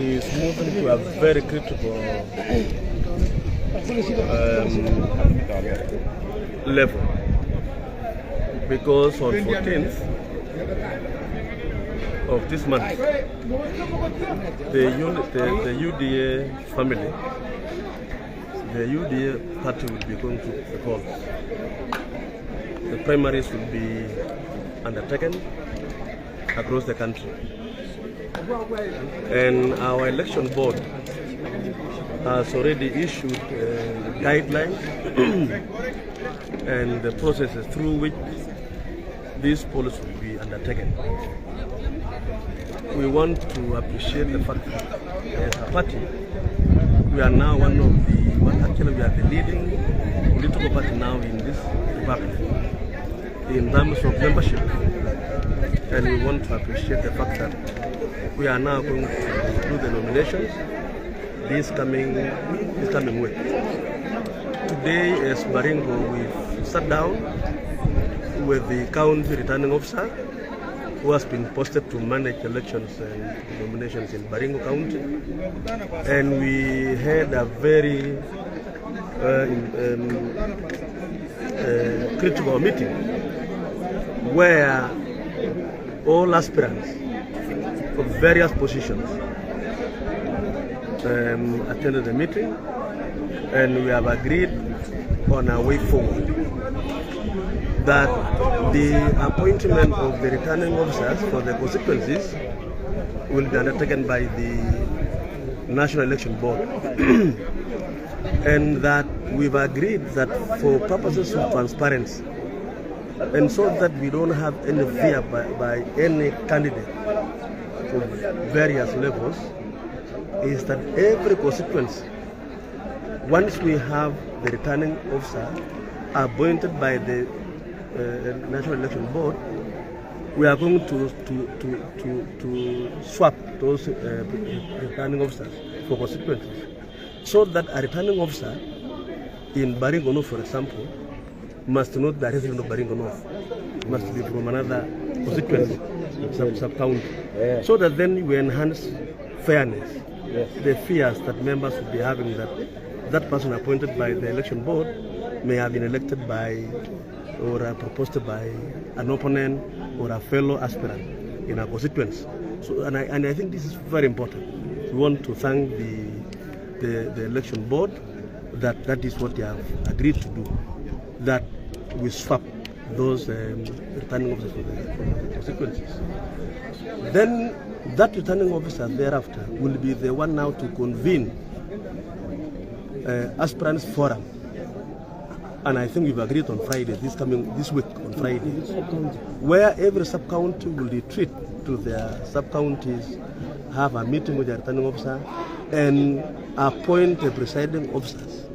is moving to a very critical level, because on 14th of this month, the U.D.A family, the U.D.A party will be going to the polls. The primaries will be undertaken across the country. And our election board has already issued guidelines and the processes through which these polls will be undertaken. We want to appreciate the fact that as a party, we are now one of the, well, actually we are the leading political party now in this republic in terms of membership. And we want to appreciate the fact that we are now going to do the nominations this coming week. Today, as Baringo, we've sat down with the county returning officer who has been posted to manage elections and nominations in Baringo County. And we had a very critical meeting where all aspirants of various positions attended the meeting, and we have agreed on a way forward that the appointment of the returning officers for the constituencies will be undertaken by the National Election Board. And that we've agreed that for purposes of transparency, and so that we don't have any fear by any candidate of various levels, is that every constituency, once we have the returning officer appointed by the National Election Board, we are going to swap those returning officers for constituencies, so that a returning officer in Baringo North, for example, must not be a resident of Baringo North, must be from another constituency, sub-county, so that then we enhance fairness. The fears that members will be having that person appointed by the election board may have been elected by or proposed by an opponent or a fellow aspirant in a constituency. So, and I think this is very important. We want to thank the election board that is what they have agreed to do, that we swap those returning officers for the constituencies. Then that returning officer thereafter will be the one now to convene aspirants forum, and I think we've agreed on Friday, this week on Friday, where every sub-county will retreat to their sub-counties, have a meeting with the returning officer, and appoint the presiding officers.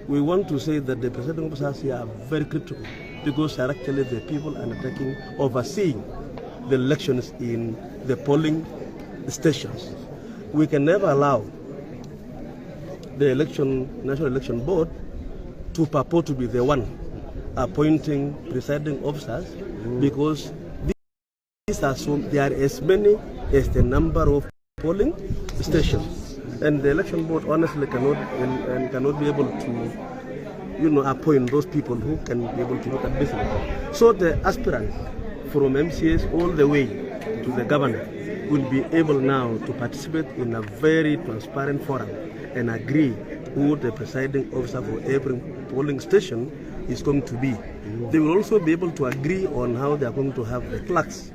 We want to say that the presiding officers here are very critical, because they are actually the people undertaking, overseeing the elections in the polling stations. We can never allow the National Election Board to purport to be the one appointing presiding officers, because these are there are as many as the number of polling stations, and the election board honestly cannot be able to appoint those people who can be able to look at business. So the aspirants from MCAs all the way to the governor will be able now to participate in a very transparent forum and agree who the presiding officer for every polling station is going to be. They will also be able to agree on how they are going to have the clerks,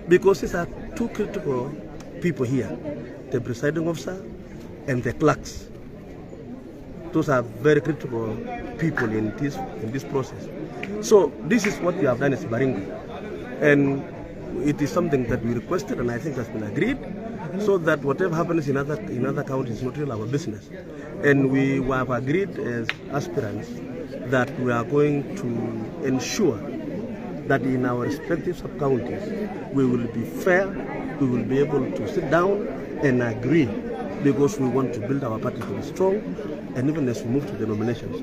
because these are two critical people here, the presiding officer and the clerks. Those are very critical people in this process. So this is what we have done as Baringo, and it is something that we requested, and I think has been agreed, so that whatever happens in other counties is not really our business. And we have agreed as aspirants that we are going to ensure that in our respective sub-counties we will be fair, we will be able to sit down and agree, because we want to build our party to be strong. And even as we move to the nominations,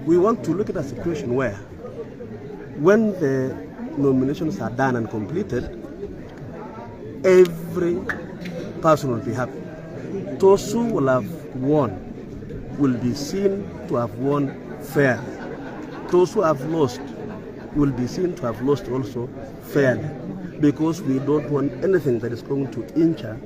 we want to look at a situation where, when the nominations are done and completed, every person will be happy. Those who will have won will be seen to have won fairly. Those who have lost will be seen to have lost also fairly, because we don't want anything that is going to injure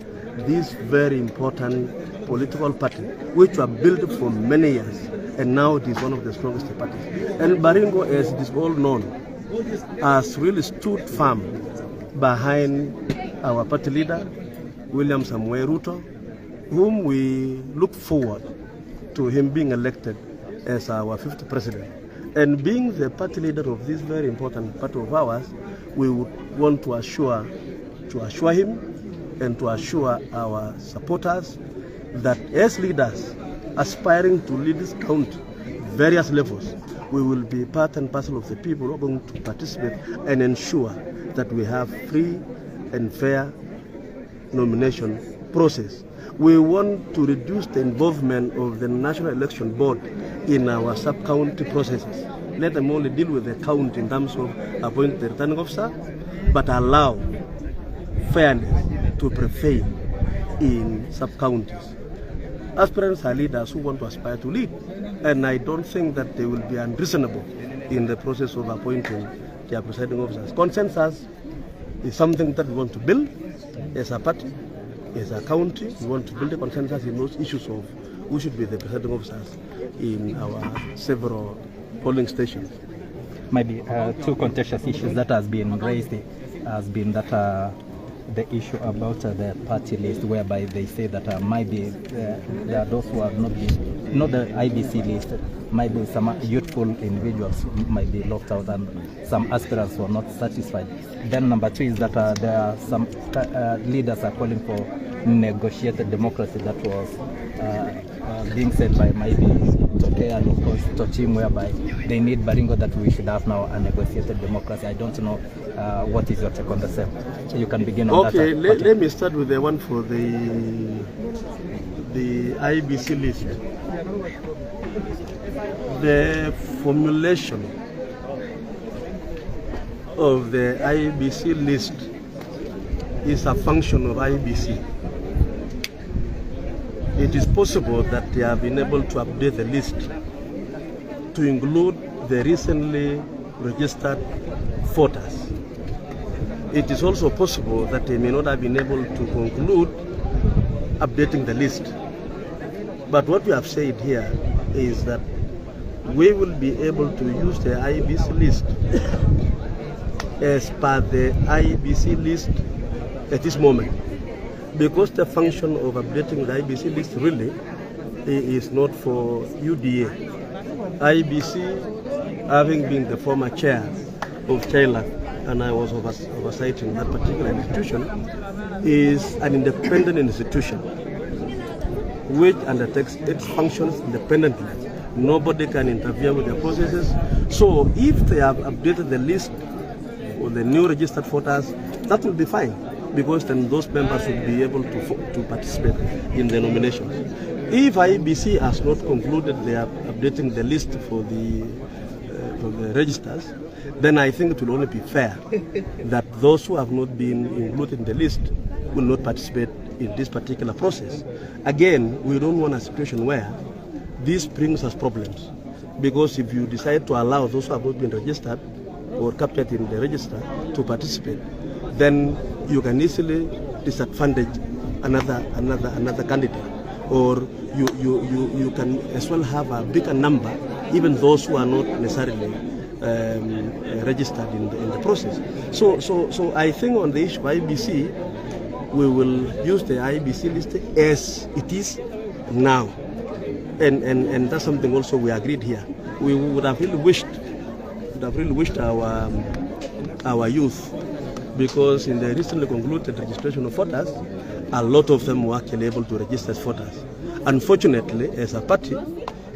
this very important political party, which were built for many years, and now it is one of the strongest parties. And Baringo, as it is all known, has really stood firm behind our party leader, William Samoei Ruto, whom we look forward to him being elected as our 5th president. And being the party leader of this very important party of ours, we would want to assure him and to assure our supporters that as leaders aspiring to lead this county, various levels, we will be part and parcel of the people who are going to participate and ensure that we have free and fair nomination process. We want to reduce the involvement of the National Election Board in our sub-county processes. Let them only deal with the county in terms of appointing the returning officer, but allow fairness to prevail in sub-counties. Aspirants are leaders who want to aspire to lead, and I don't think that they will be unreasonable in the process of appointing their presiding officers. Consensus is something that we want to build as a party, as a county. We want to build a consensus in those issues of who should be the presiding officers in our several polling stations. Maybe two contentious issues that has been raised has been that the issue about the party list, whereby they say that might be there are those who have not the IBC list, might be some youthful individuals might be left out, and some aspirants were not satisfied. Then number two is that there are some leaders are calling for negotiated democracy that was being said by maybe Toke and of course Tochim, whereby they need Baringo that we should have now a negotiated democracy. I don't know what is your take on the same. So you can begin on that. Okay, let me start with the one for the IBC list. The formulation of the IBC list is a function of IBC. It is possible that they have been able to update the list to include the recently registered voters. It is also possible that they may not have been able to conclude updating the list. But what we have said here is that we will be able to use the IBC list as per the IBC list at this moment, because the function of updating the IBC list really is not for U.D.A. IBC, having been the former chair of Taylor, and I was oversighting that particular institution, is an independent institution which undertakes its functions independently. Nobody can interfere with their processes. So if they have updated the list or the new registered voters, that will be fine, because then those members will be able to participate in the nominations. If IBC has not concluded they are updating the list for the registers, then I think it will only be fair that those who have not been included in the list will not participate in this particular process. Again, we don't want a situation where this brings us problems, because if you decide to allow those who have not been registered or captured in the register to participate, then you can easily disadvantage another candidate, or you can as well have a bigger number, even those who are not necessarily registered in the process. So I think on the issue of IBC, we will use the IBC list as it is now, and that's something also we agreed here. We would have really wished our youth, because in the recently concluded registration of voters, a lot of them were actually able to register as voters. Unfortunately, as a party,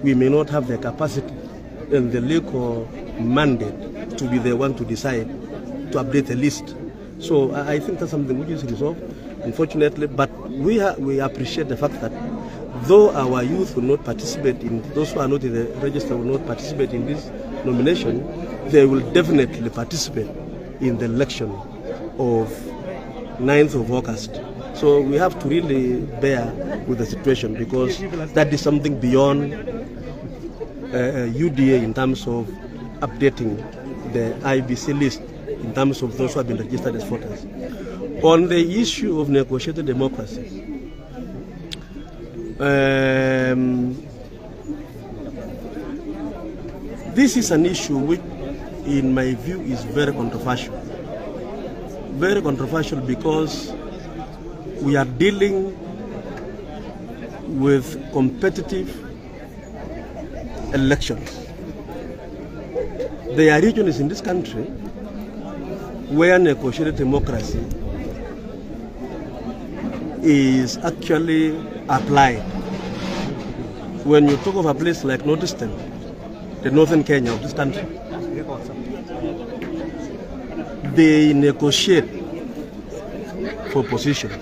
we may not have the capacity and the legal mandate to be the one to decide to update the list. So I think that's something which is resolved, unfortunately. But we appreciate the fact that though our youth will not participate in, those who are not in the register will not participate in this nomination, they will definitely participate in the election of 9th of August. So we have to really bear with the situation, because that is something beyond U.D.A in terms of updating the IBC list in terms of those who have been registered as voters. On the issue of negotiated democracy, this is an issue which, in my view, is very controversial. Very controversial because we are dealing with competitive elections. There are regions in this country where negotiated democracy is actually applied. When you talk of a place like Northeastern, the northern Kenya of this country, they negotiate for positions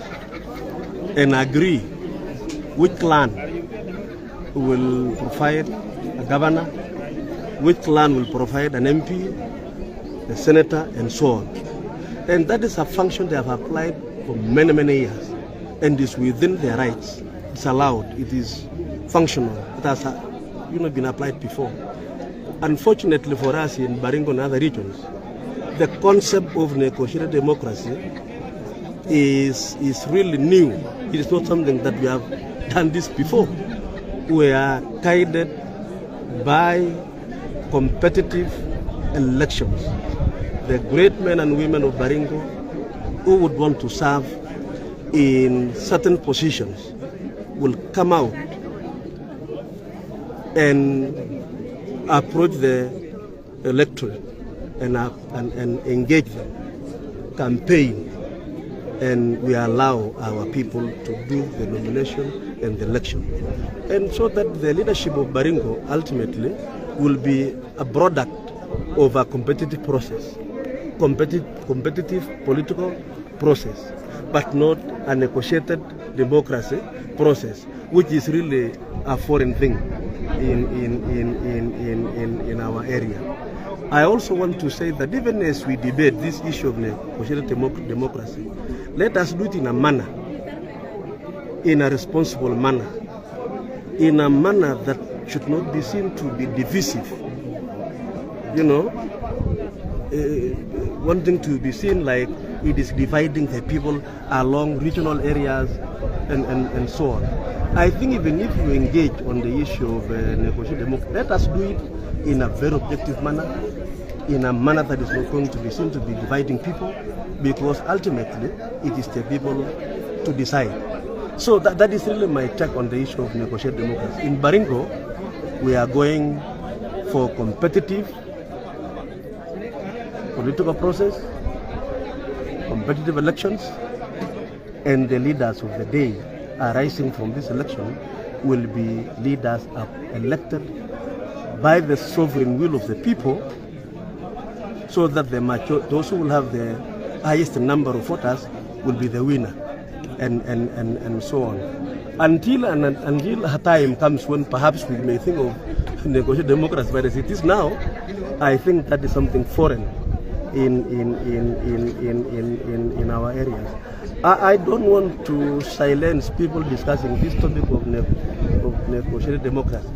and agree which clan will provide a governor, which clan will provide an MP, a senator, and so on. And that is a function they have applied for many, many years, and is within their rights. It's allowed, it is functional, it has been applied before. Unfortunately for us in Baringo and other regions, the concept of negotiated democracy is really new. It is not something that we have done this before. We are guided by competitive elections. The great men and women of Baringo who would want to serve in certain positions will come out and approach the electorate and engage them, campaign, and we allow our people to do the nomination and the election. And so that the leadership of Baringo ultimately will be a product of a competitive process, competitive political process, but not a negotiated democracy process, which is really a foreign thing in our area. I also want to say that even as we debate this issue of negotiated democracy, let us do it in a manner, in a responsible manner, in a manner that should not be seen to be divisive. Wanting to be seen like it is dividing the people along regional areas and so on. I think even if you engage on the issue of negotiated democracy, let us do it in a very objective manner, in a manner that is not going to be seen to be dividing people, because ultimately it is the people to decide. So that is really my take on the issue of negotiated democracy. In Baringo, we are going for competitive political process, competitive elections, and the leaders of the day arising from this election will be leaders elected by the sovereign will of the people, so that those who will have the highest number of voters will be the winner, and so on. Until a time comes when perhaps we may think of negotiated democracy, but as it is now, I think that is something foreign in our areas. I don't want to silence people discussing this topic of negotiated democracy.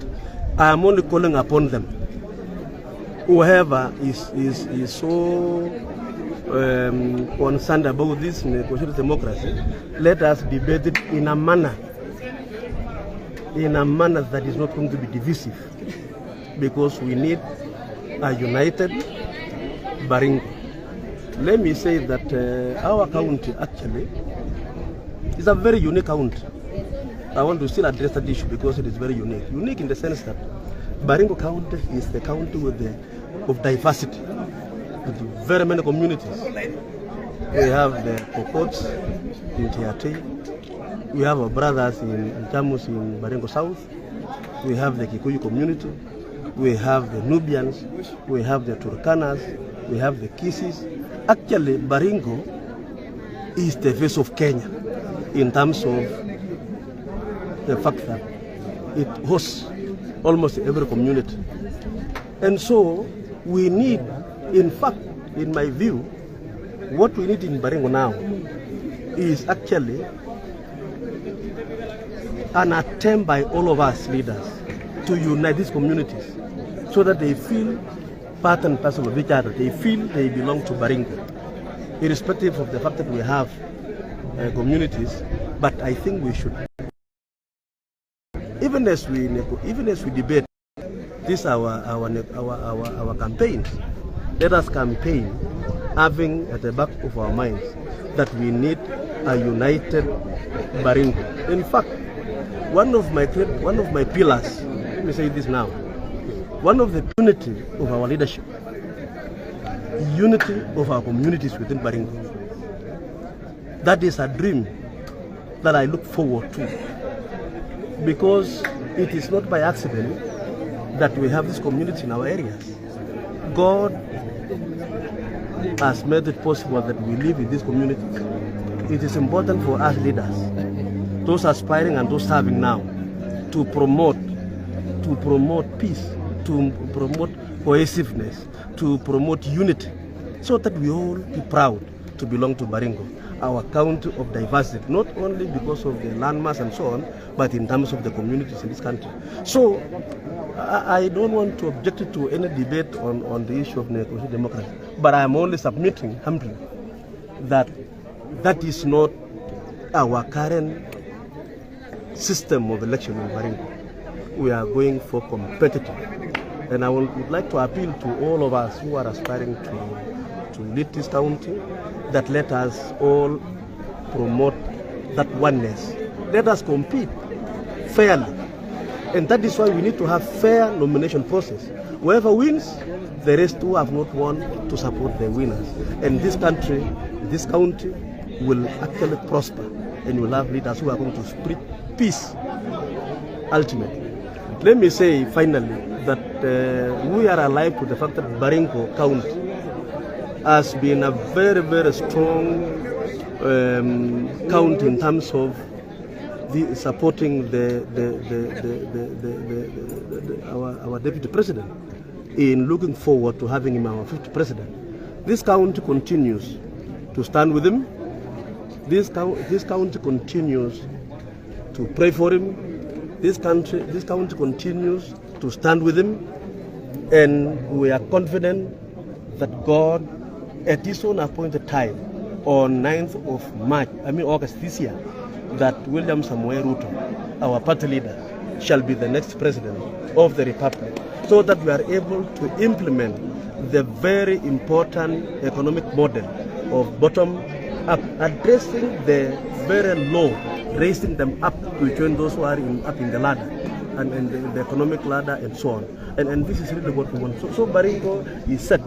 I am only calling upon them. Whoever is so concerned about this negotiated democracy, let us debate it in a manner that is not going to be divisive, because we need a united Baringo. Let me say that our county actually is a very unique county. I want to still address that issue because it is very unique. Unique in the sense that Baringo County is the county of diversity, with very many communities. We have the Pokots in Tiate. We have our brothers in Jamus in Baringo South. We have the Kikuyu community. We have the Nubians. We have the Turkanas. We have the Kisis. Actually, Baringo is the face of Kenya in terms of the fact that it hosts almost every community. And so we need, in fact, in my view, what we need in Baringo now is actually an attempt by all of us leaders to unite these communities so that they feel part and parcel of each other. They feel they belong to Baringo, irrespective of the fact that we have communities. But I think we should, even as we debate this our campaign, let us campaign having at the back of our minds that we need a united Baringo. In fact, one of my pillars, let me say this now, one of the unity of our leadership, unity of our communities within Baringo. That is a dream that I look forward to, because it is not by accident that we have this community in our areas. God has made it possible that we live in this community. It is important for us leaders, those aspiring and those serving now, to promote peace, to promote cohesiveness, to promote unity, so that we all be proud to belong to Baringo, our county of diversity, not only because of the landmass and so on, but in terms of the communities in this country. So I don't want to object to any debate on the issue of negotiated democracy, but I am only submitting humbly that that is not our current system of election in Baringo. We are going for competitive. And I would like to appeal to all of us who are aspiring to lead this county, that let us all promote that oneness. Let us compete fairly. And that is why we need to have fair nomination process. Whoever wins, the rest who have not won, to support the winners. And this country, this county will actually prosper, and will have leaders who are going to spread peace ultimately. Let me say finally that we are alive to the fact that Baringo County has been a very, very strong county in terms of supporting our deputy president in looking forward to having him our 5th president. This county continues to stand with him. This county continues to pray for him. This county continues to stand with him, and we are confident that God, at his own appointed time, on 9th of August this year, that William Samoei Ruto, our party leader, shall be the next president of the Republic, so that we are able to implement the very important economic model of bottom-up, addressing the very low, raising them up to join those who are up in the ladder, and the economic ladder and so on. And this is really what we want. So Baringo is set,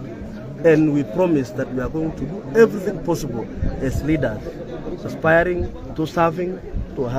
and we promise that we are going to do everything possible as leaders, aspiring to serving, to have